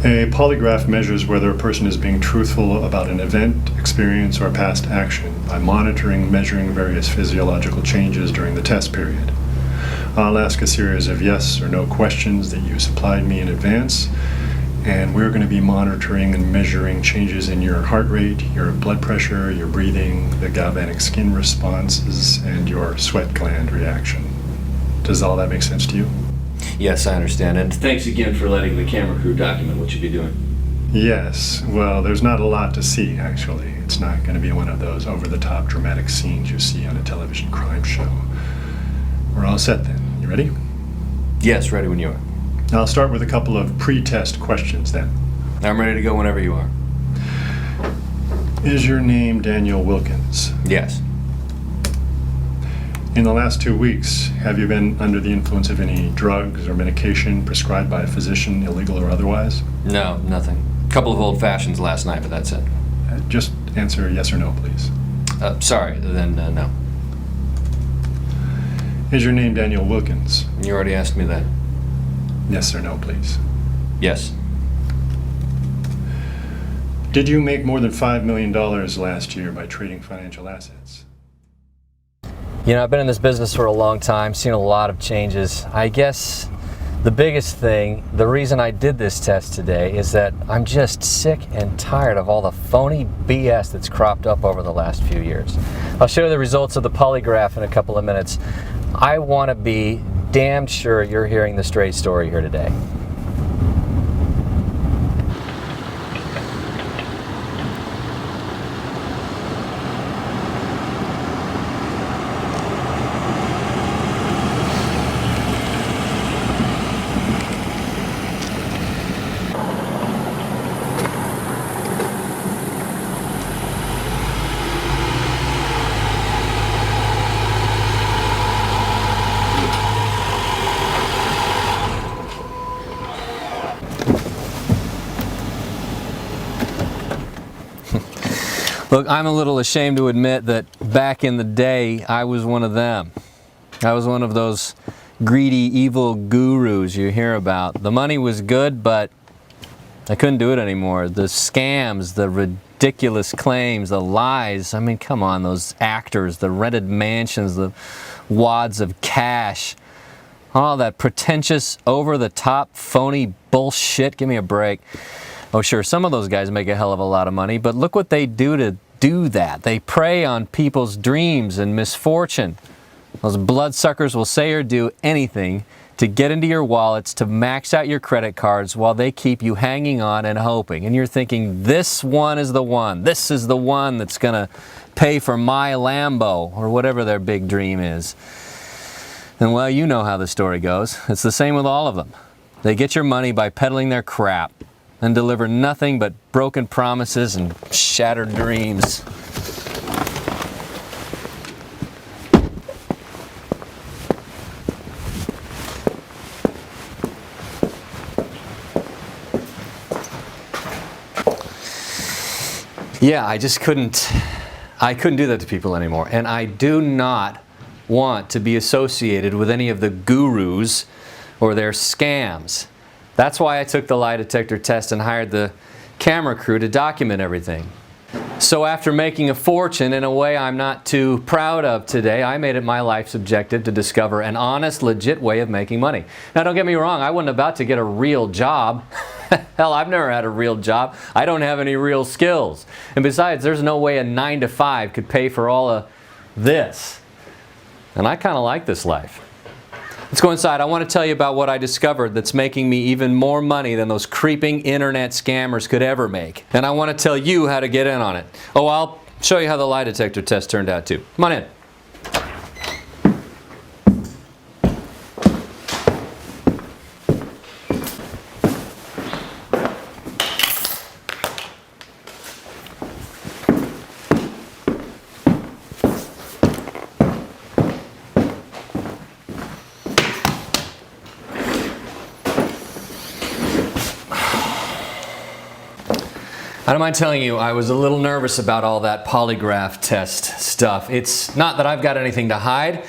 A polygraph measures whether a person is being truthful about an event, experience, or past action by monitoring, measuring various physiological changes during the test period. I'll ask a series of yes or no questions that you supplied me in advance, and we're going to be monitoring and measuring changes in your heart rate, your blood pressure, your breathing, the galvanic skin responses, and your sweat gland reaction. Does all that make sense to you? Yes, I understand, and thanks again for letting the camera crew document what you'll be doing. Yes, well, there's not a lot to see, actually. It's not going to be one of those over-the-top dramatic scenes you see on a television crime show. We're all set then. You ready? Yes, ready when you are. I'll start with a couple of pre-test questions then. I'm ready to go whenever you are. Is your name Daniel Wilkins? Yes. In the last 2 weeks, have you been under the influence of any drugs or medication prescribed by a physician, illegal or otherwise? No, nothing. A couple of old fashions last night, but that's it. Just answer yes or no, please. Sorry, then no. Is your name Daniel Wilkins? You already asked me that. Yes or no, please. Yes. Did you make more than $5 million last year by trading financial assets? You know, I've been in this business for a long time, seen a lot of changes. I guess the biggest thing, the reason I did this test today is that I'm just sick and tired of all the phony BS that's cropped up over the last few years. I'll show you the results of the polygraph in a couple of minutes. I want to be damn sure you're hearing the straight story here today. Look, I'm a little ashamed to admit that back in the day, I was one of them. I was one of those greedy, evil gurus you hear about. The money was good, but I couldn't do it anymore. The scams, the ridiculous claims, the lies. I mean, come on, those actors, the rented mansions, the wads of cash. All that pretentious, over-the-top, phony bullshit. Give me a break. Oh, sure, some of those guys make a hell of a lot of money, but look what they do to do that. They prey on people's dreams and misfortune. Those bloodsuckers will say or do anything to get into your wallets, to max out your credit cards while they keep you hanging on and hoping. And you're thinking, this one is the one. This is the one that's going to pay for my Lambo, or whatever their big dream is. And well, you know how the story goes. It's the same with all of them. They get your money by peddling their crap and deliver nothing but broken promises and shattered dreams. Yeah, I couldn't do that to people anymore. And I do not want to be associated with any of the gurus or their scams. That's why I took the lie detector test and hired the camera crew to document everything. So after making a fortune in a way I'm not too proud of today, I made it my life's objective to discover an honest, legit way of making money. Now don't get me wrong, I wasn't about to get a real job. Hell, I've never had a real job. I don't have any real skills. And besides, there's no way a 9-to-5 could pay for all of this. And I kind of like this life. Let's go inside. I want to tell you about what I discovered that's making me even more money than those creeping internet scammers could ever make. And I want to tell you how to get in on it. Oh, I'll show you how the lie detector test turned out too. Come on in. I don't mind telling you, I was a little nervous about all that polygraph test stuff. It's not that I've got anything to hide.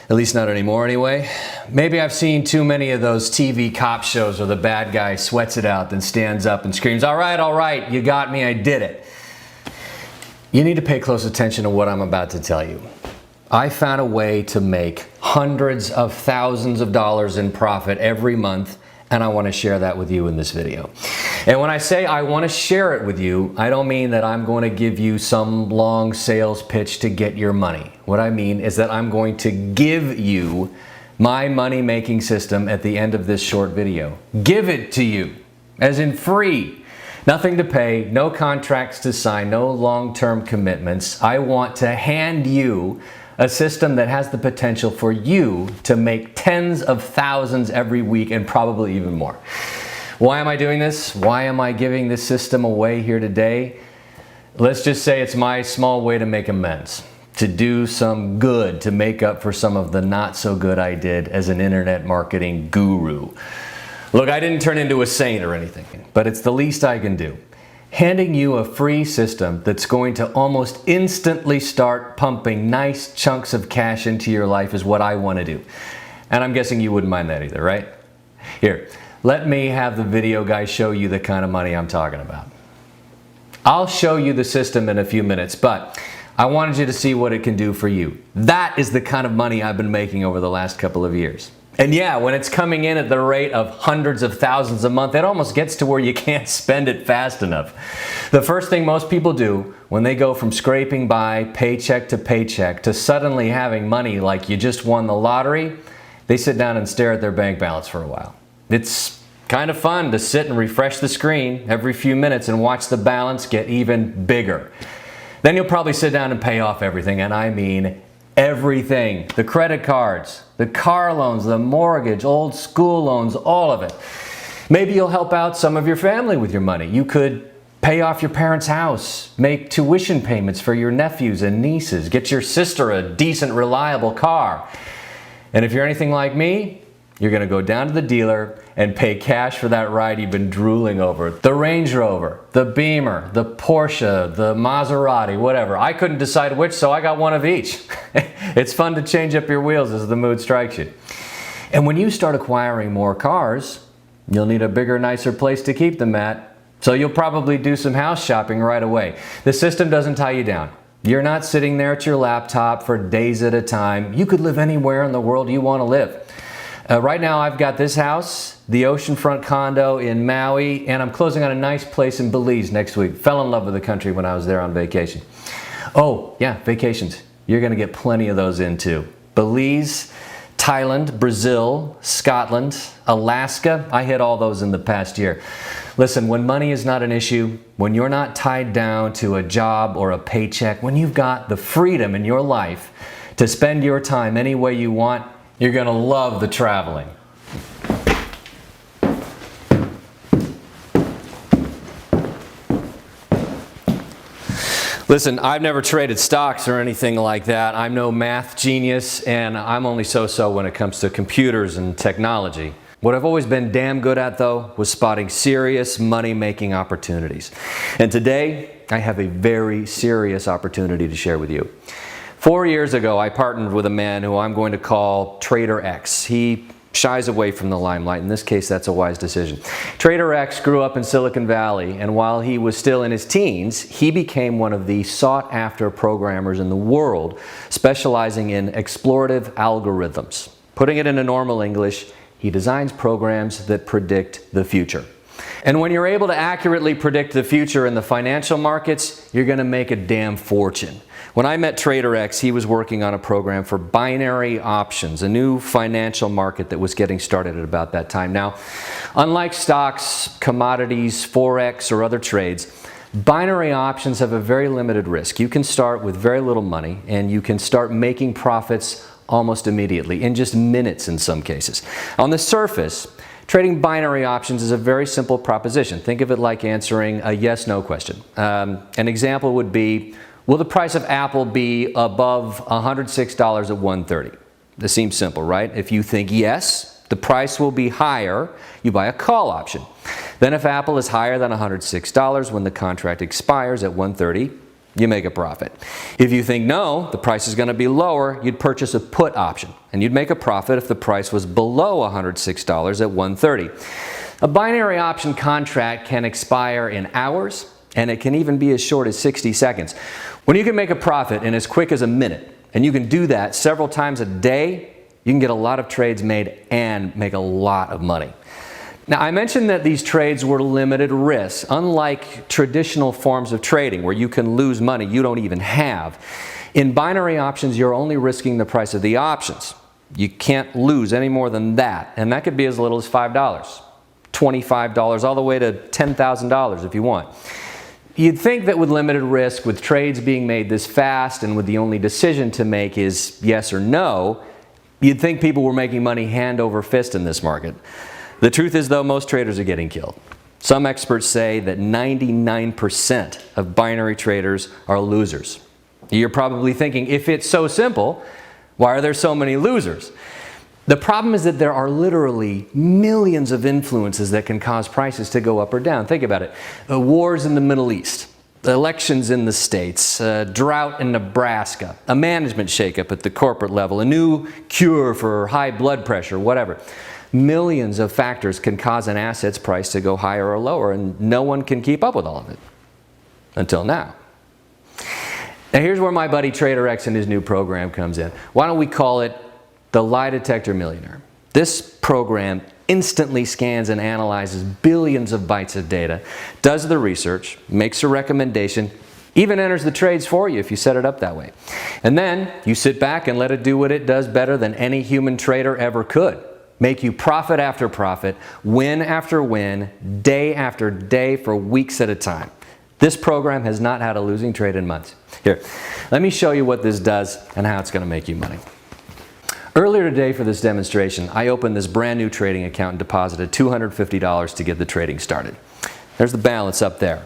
At least not anymore anyway. Maybe I've seen too many of those TV cop shows where the bad guy sweats it out, then stands up and screams, all right, you got me, I did it. You need to pay close attention to what I'm about to tell you. I found a way to make hundreds of thousands of dollars in profit every month, and I want to share that with you in this video. And when I say I want to share it with you, I don't mean that I'm going to give you some long sales pitch to get your money. What I mean is that I'm going to give you my money-making system at the end of this short video. Give it to you, as in free. Nothing to pay, no contracts to sign, no long-term commitments. I want to hand you a system that has the potential for you to make tens of thousands every week and probably even more. Why am I doing this? Why am I giving this system away here today? Let's just say it's my small way to make amends, to do some good, to make up for some of the not so good I did as an internet marketing guru. Look, I didn't turn into a saint or anything, but it's the least I can do. Handing you a free system that's going to almost instantly start pumping nice chunks of cash into your life is what I want to do. And I'm guessing you wouldn't mind that either, right? Here, let me have the video guy show you the kind of money I'm talking about. I'll show you the system in a few minutes, but I wanted you to see what it can do for you. That is the kind of money I've been making over the last couple of years. And yeah, when it's coming in at the rate of hundreds of thousands a month, it almost gets to where you can't spend it fast enough. The first thing most people do when they go from scraping by paycheck to suddenly having money like you just won the lottery, they sit down and stare at their bank balance for a while. It's kind of fun to sit and refresh the screen every few minutes and watch the balance get even bigger. Then you'll probably sit down and pay off everything, and I mean everything. The credit cards, the car loans, the mortgage, old school loans, all of it. Maybe you'll help out some of your family with your money. You could pay off your parents' house, make tuition payments for your nephews and nieces, get your sister a decent, reliable car. And if you're anything like me, you're going to go down to the dealer and pay cash for that ride you've been drooling over. The Range Rover, the Beamer, the Porsche, the Maserati, whatever. I couldn't decide which, so I got one of each. It's fun to change up your wheels as the mood strikes you. And when you start acquiring more cars, you'll need a bigger, nicer place to keep them at. So you'll probably do some house shopping right away. The system doesn't tie you down. You're not sitting there at your laptop for days at a time. You could live anywhere in the world you want to live. Right now I've got this house, the oceanfront condo in Maui, and I'm closing on a nice place in Belize next week. Fell in love with the country when I was there on vacation. Oh yeah, vacations. You're going to get plenty of those in too. Belize, Thailand, Brazil, Scotland, Alaska. I hit all those in the past year. Listen, when money is not an issue, when you're not tied down to a job or a paycheck, when you've got the freedom in your life to spend your time any way you want, you're going to love the traveling. Listen, I've never traded stocks or anything like that. I'm no math genius, and I'm only so-so when it comes to computers and technology. What I've always been damn good at, though, was spotting serious money-making opportunities. And today, I have a very serious opportunity to share with you. 4 years ago, I partnered with a man who I'm going to call Trader X. He shies away from the limelight. In this case, that's a wise decision. Trader X grew up in Silicon Valley, and while he was still in his teens, he became one of the sought-after programmers in the world, specializing in explorative algorithms. Putting it into normal English, he designs programs that predict the future. And when you're able to accurately predict the future in the financial markets, you're going to make a damn fortune. When I met Trader X, he was working on a program for binary options, a new financial market that was getting started at about that time. Now, unlike stocks, commodities, Forex, or other trades, binary options have a very limited risk. You can start with very little money, and you can start making profits almost immediately, in just minutes in some cases. On the surface, trading binary options is a very simple proposition. Think of it like answering a yes-no question. An example would be, will the price of Apple be above $106 at $130? This seems simple, right? If you think yes, the price will be higher, you buy a call option. Then if Apple is higher than $106 when the contract expires at $130, you make a profit. If you think no, the price is going to be lower, you'd purchase a put option, and you'd make a profit if the price was below $106 at 130. A binary option contract can expire in hours, and it can even be as short as 60 seconds. When you can make a profit in as quick as a minute, and you can do that several times a day, you can get a lot of trades made and make a lot of money. Now, I mentioned that these trades were limited risks, unlike traditional forms of trading where you can lose money you don't even have. In binary options, you're only risking the price of the options. You can't lose any more than that, and that could be as little as $5, $25, all the way to $10,000 if you want. You'd think that with limited risk, with trades being made this fast, and with the only decision to make is yes or no, you'd think people were making money hand over fist in this market. The truth is, though, most traders are getting killed. Some experts say that 99% of binary traders are losers. You're probably thinking, if it's so simple, why are there so many losers? The problem is that there are literally millions of influences that can cause prices to go up or down. Think about it. Wars in the Middle East, elections in the States, drought in Nebraska, a management shakeup at the corporate level, a new cure for high blood pressure, whatever. Millions of factors can cause an asset's price to go higher or lower, and no one can keep up with all of it. Until now. Now here's where my buddy Trader X and his new program comes in. Why don't we call it the Lie Detector Millionaire? This program instantly scans and analyzes billions of bytes of data, does the research, makes a recommendation, even enters the trades for you if you set it up that way. And then you sit back and let it do what it does better than any human trader ever could. Make you profit after profit, win after win, day after day for weeks at a time. This program has not had a losing trade in months. Here, let me show you what this does and how it's going to make you money. Earlier today for this demonstration, I opened this brand new trading account and deposited $250 to get the trading started. There's the balance up there.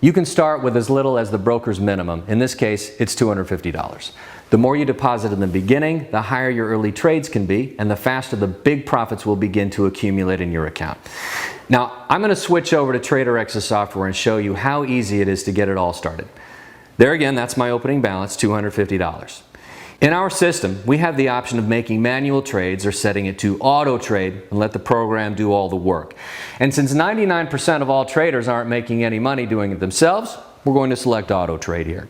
You can start with as little as the broker's minimum. In this case, it's $250. The more you deposit in the beginning, the higher your early trades can be, and the faster the big profits will begin to accumulate in your account. Now, I'm going to switch over to Trader X's software and show you how easy it is to get it all started. There again, that's my opening balance, $250. In our system, we have the option of making manual trades or setting it to auto trade and let the program do all the work. And since 99% of all traders aren't making any money doing it themselves, we're going to select auto trade here.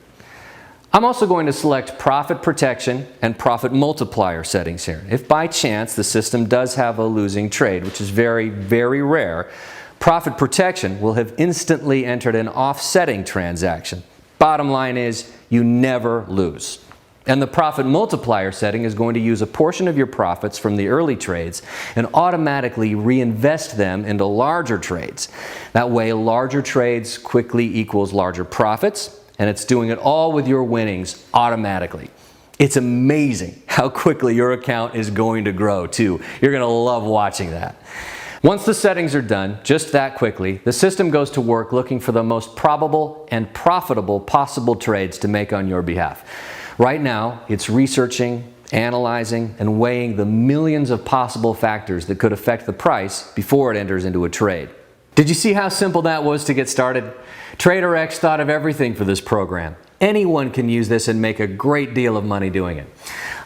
I'm also going to select profit protection and profit multiplier settings here. If by chance the system does have a losing trade, which is very, very rare, profit protection will have instantly entered an offsetting transaction. Bottom line is, you never lose. And the profit multiplier setting is going to use a portion of your profits from the early trades and automatically reinvest them into larger trades. That way, larger trades quickly equals larger profits, and it's doing it all with your winnings automatically. It's amazing how quickly your account is going to grow too. You're going to love watching that. Once the settings are done, just that quickly, the system goes to work looking for the most probable and profitable possible trades to make on your behalf. Right now, it's researching, analyzing, and weighing the millions of possible factors that could affect the price before it enters into a trade. Did you see how simple that was to get started? Trader X thought of everything for this program. Anyone can use this and make a great deal of money doing it.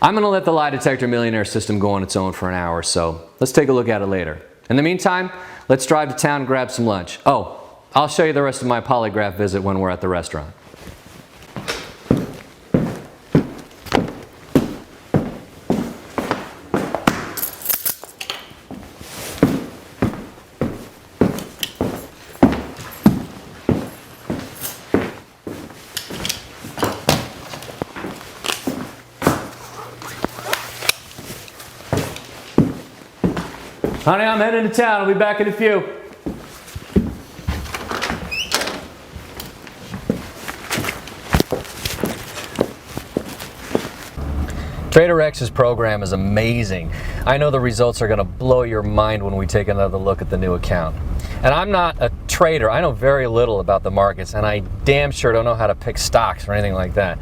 I'm going to let the Lie Detector Millionaire system go on its own for an hour or so. Let's take a look at it later. In the meantime, let's drive to town and grab some lunch. Oh, I'll show you the rest of my polygraph visit when we're at the restaurant. Honey, I'm heading to town. I'll be back in a few. Trader X's program is amazing. I know the results are going to blow your mind when we take another look at the new account. And I'm not a trader. I know very little about the markets, and I damn sure don't know how to pick stocks or anything like that.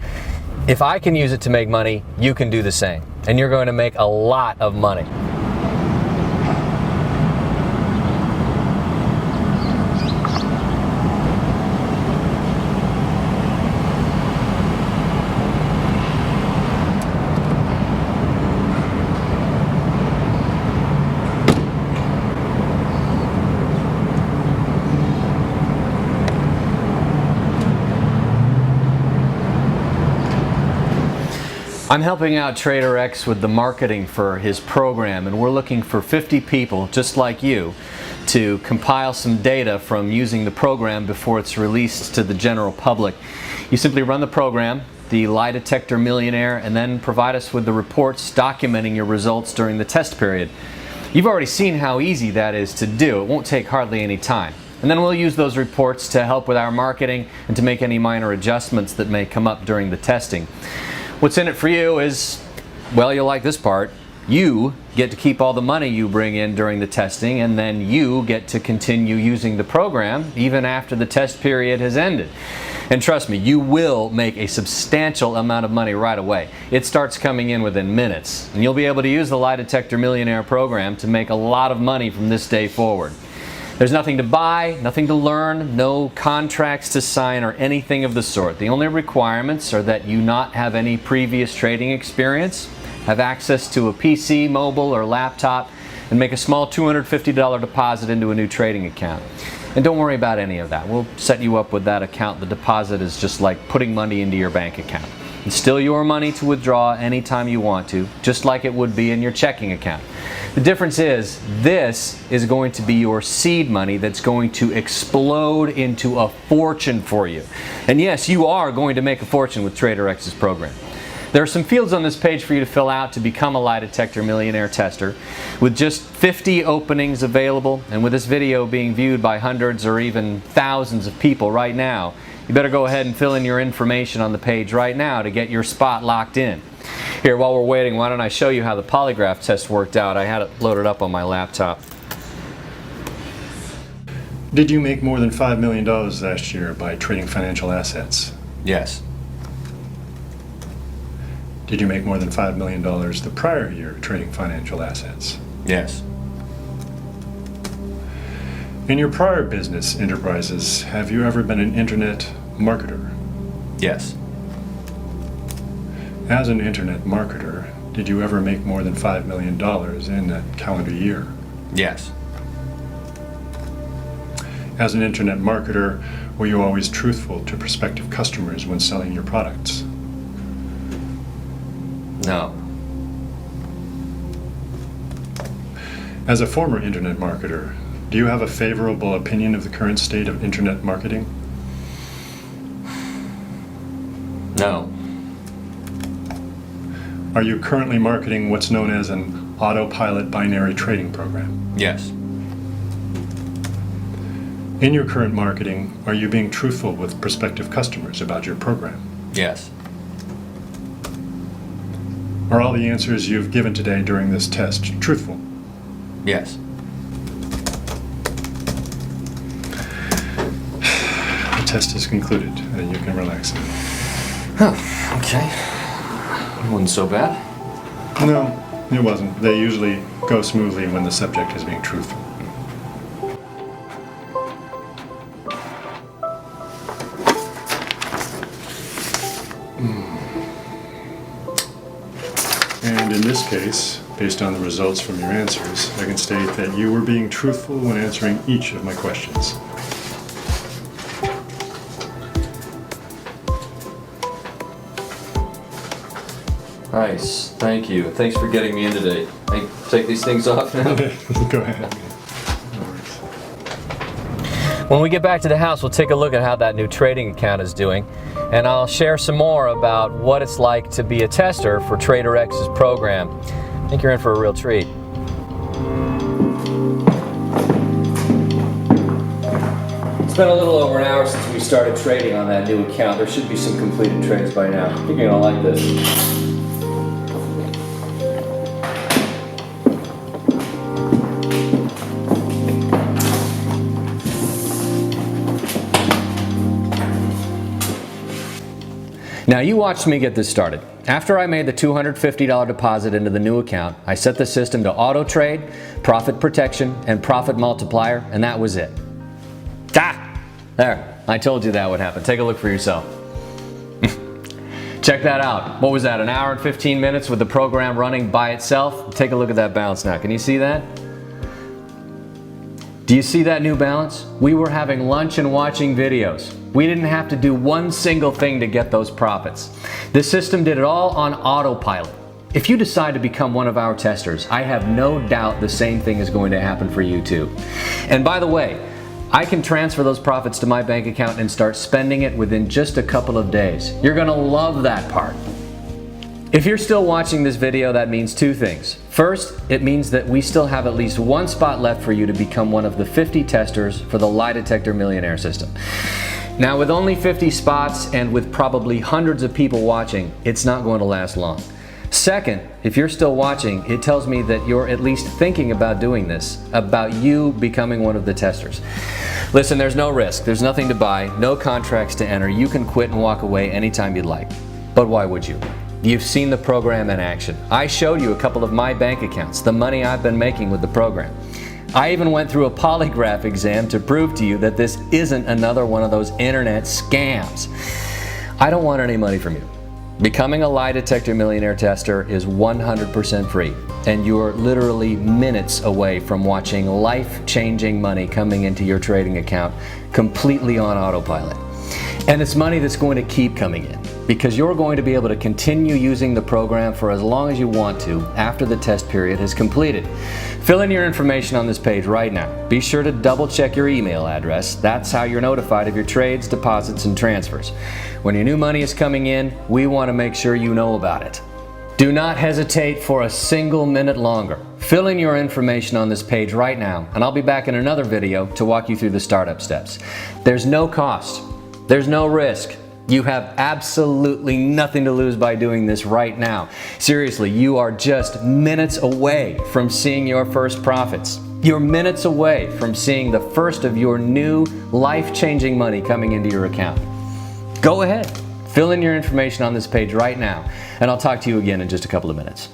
If I can use it to make money, you can do the same. And you're going to make a lot of money. I'm helping out Trader X with the marketing for his program, and we're looking for 50 people just like you to compile some data from using the program before it's released to the general public. You simply run the program, the Lie Detector Millionaire, and then provide us with the reports documenting your results during the test period. You've already seen how easy that is to do. It won't take hardly any time. And then we'll use those reports to help with our marketing and to make any minor adjustments that may come up during the testing. What's in it for you is, well, you'll like this part. You get to keep all the money you bring in during the testing, and then you get to continue using the program even after the test period has ended. And trust me, you will make a substantial amount of money right away. It starts coming in within minutes, and you'll be able to use the Lie Detector Millionaire program to make a lot of money from this day forward. There's nothing to buy, nothing to learn, no contracts to sign or anything of the sort. The only requirements are that you not have any previous trading experience, have access to a PC, mobile, or laptop, and make a small $250 deposit into a new trading account. And don't worry about any of that. We'll set you up with that account. The deposit is just like putting money into your bank account. It's still your money to withdraw anytime you want to, just like it would be in your checking account. The difference is, this is going to be your seed money that's going to explode into a fortune for you. And yes, you are going to make a fortune with Trader X's program. There are some fields on this page for you to fill out to become a Lie Detector Millionaire tester. With just 50 openings available, and with this video being viewed by hundreds or even thousands of people right now, you better go ahead and fill in your information on the page right now to get your spot locked in. Here, while we're waiting, why don't I show you how the polygraph test worked out? I had it loaded up on my laptop. Did you make more than $5 million last year by trading financial assets? Yes. Did you make more than $5 million the prior year trading financial assets? Yes. In your prior business enterprises, have you ever been an internet marketer? Yes. As an internet marketer, did you ever make more than $5 million in that calendar year? Yes. As an internet marketer, were you always truthful to prospective customers when selling your products? No. As a former internet marketer, do you have a favorable opinion of the current state of internet marketing? No. Are you currently marketing what's known as an autopilot binary trading program? Yes. In your current marketing, are you being truthful with prospective customers about your program? Yes. Are all the answers you've given today during this test truthful? Yes. The test is concluded, and you can relax now. Oh, okay. Wasn't so bad. No, it wasn't. They usually go smoothly when the subject is being truthful. And in this case, based on the results from your answers, I can state that you were being truthful when answering each of my questions. Nice. Thank you. Thanks for getting me in today. I take these things off now. Go ahead. When we get back to the house, we'll take a look at how that new trading account is doing, and I'll share some more about what it's like to be a tester for Trader X's program. I think you're in for a real treat. It's been a little over an hour since we started trading on that new account. There should be some completed trades by now. I think you're gonna like this. Now you watched me get this started. After I made the $250 deposit into the new account, I set the system to auto trade, profit protection, and profit multiplier, and that was it. There, I told you that would happen. Take a look for yourself. Check that out. What was that, an hour and 15 minutes with the program running by itself? Take a look at that bounce now. Can you see that? Do you see that new balance? We were having lunch and watching videos. We didn't have to do one single thing to get those profits. The system did it all on autopilot. If you decide to become one of our testers, I have no doubt the same thing is going to happen for you too. And by the way, I can transfer those profits to my bank account and start spending it within just a couple of days. You're gonna love that part. If you're still watching this video, that means two things. First, it means that we still have at least one spot left for you to become one of the 50 testers for the Lie Detector Millionaire System. Now, with only 50 spots and with probably hundreds of people watching, it's not going to last long. Second, if you're still watching, it tells me that you're at least thinking about doing this, about you becoming one of the testers. Listen, there's no risk, there's nothing to buy, no contracts to enter. You can quit and walk away anytime you'd like. But why would you? You've seen the program in action. I showed you a couple of my bank accounts, the money I've been making with the program. I even went through a polygraph exam to prove to you that this isn't another one of those internet scams. I don't want any money from you. Becoming a Lie Detector Millionaire Tester is 100% free, and you're literally minutes away from watching life-changing money coming into your trading account completely on autopilot. And it's money that's going to keep coming in, because you're going to be able to continue using the program for as long as you want to after the test period has completed. Fill in your information on this page right now. Be sure to double check your email address. That's how you're notified of your trades, deposits, and transfers. When your new money is coming in, we want to make sure you know about it. Do not hesitate for a single minute longer. Fill in your information on this page right now, and I'll be back in another video to walk you through the startup steps. There's no cost. There's no risk. You have absolutely nothing to lose by doing this right now. Seriously, you are just minutes away from seeing your first profits. You're minutes away from seeing the first of your new life-changing money coming into your account. Go ahead, fill in your information on this page right now, and I'll talk to you again in just a couple of minutes.